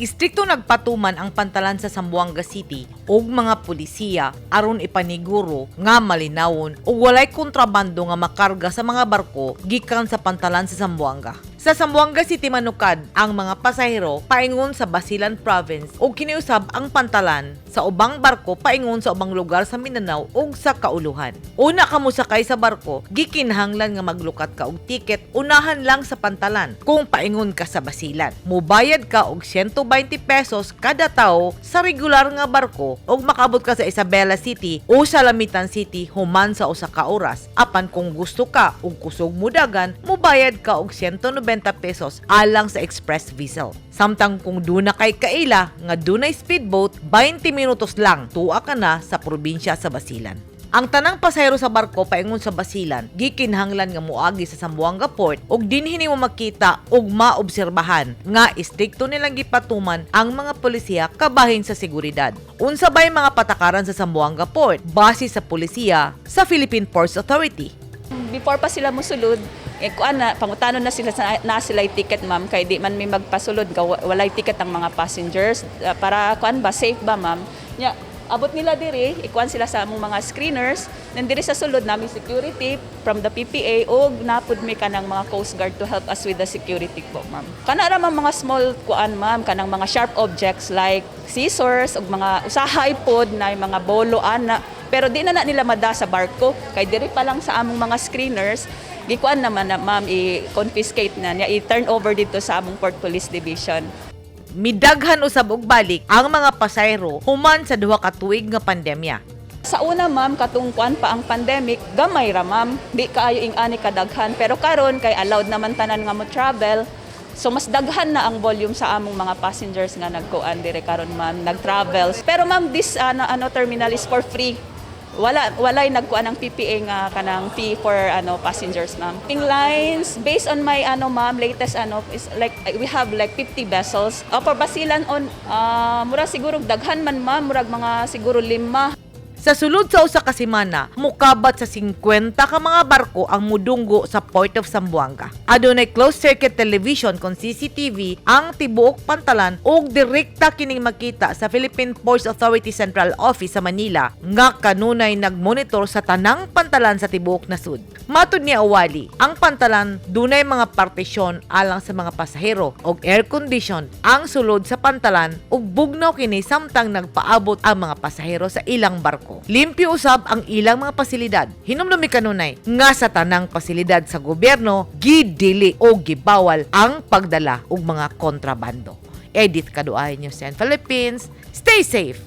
Istrikto nagpatuman ang pantalan sa Zamboanga City ug mga pulisiya aron ipaniguro nga malinawon ug walay kontrabando nga makarga sa mga barko gikan sa pantalan sa Zamboanga. Sa Zamboanga City manukad, ang mga pasahero paingon sa Basilan Province ug kiniusab ang pantalan sa ubang barko paingon sa ubang lugar sa Mindanao ug sa Kauluhan. Una ka mosakay sa barko, gikinahanglan nga maglukat ka og tiket unahan lang sa pantalan kung paingon ka sa Basilan. Mubayad ka og 120 pesos kada tawo sa regular nga barko ug makabot ka sa Isabela City o sa Lamitan City human sa usa ka oras. Apan kung gusto ka ug kusog mudagan, mubayad ka og 190 pesos alang sa express vessel. Samtang kung duna kay kaila nga dunay speedboat, 20 minutos lang tuwa ka na sa probinsya sa Basilan. Ang tanang pasahero sa barko paingon sa Basilan, gikinahanglan nga moagi sa Zamboanga Port ug dinhi nimo makita ug maobserbahan nga istrikto nilang gipatuman ang mga polisiya kabahin sa seguridad. Unsa bay mga patakaran sa Zamboanga Port base sa polisiya sa Philippine Ports Authority. Before pa sila mosulod, pangutanon na sila na sila'y ticket ma'am kay di man may magpasulod walay ticket ang mga passengers para safe ba ma'am. Abot nila diri, ikuan sila sa among mga screeners, nandiri sa sulod namin security from the PPA o napud mi kanang mga Coast Guard to help us with the security po, ma'am. Kana ra mga small kuan, ma'am, kanang mga sharp objects like scissors ug mga usahay pod na mga bolo ana, pero di na nila mada sa barko kay diri pa lang sa among mga screeners gikuan naman na ma'am i-confiscate na niya, i-turn over dito sa among Port Police Division. Midaghan usab og balik ang mga pasahero human sa duha ka tuig nga pandemya. Sa una ma'am, katungkuan pa ang pandemic, gamay ra ma'am, di kaayo ing-ani kadaghan, pero karon kay allowed naman tanan nga mo travel. So mas daghan na ang volume sa among mga passengers nga nagkuan dire karon ma'am, nag-travels. Pero ma'am, this terminal is for free. Walay nagkuan ang PPA nga kanang fee for passengers ma'am. In lines based on my ma'am latest is like we have like 50 vessels. For Basilan on mura siguro daghan man ma'am, murag mga siguro 5. Sa sulod sa usa ka semana, mukabat sa 50 ka mga barko ang mudunggo sa Port of Zamboanga. Adunay closed circuit television kon CCTV ang tibuok pantalan ug direkta kining makita sa Philippine Ports Authority Central Office sa Manila nga kanunay nagmonitor sa tanang pantalan sa tibuok nasud. Matud ni Awali, ang pantalan dunay mga partisyon alang sa mga pasahero ug air condition ang sulod sa pantalan ug bugnaw kini samtang nagpaabot ang mga pasahero sa ilang barko. Limpyo usab ang ilang mga pasilidad. Hinumdumi kanunay nga sa tanang pasilidad sa gobyerno gidili o gibawal ang pagdala og mga kontrabando. Edith Kaduay, News 10 Philippines. Stay safe!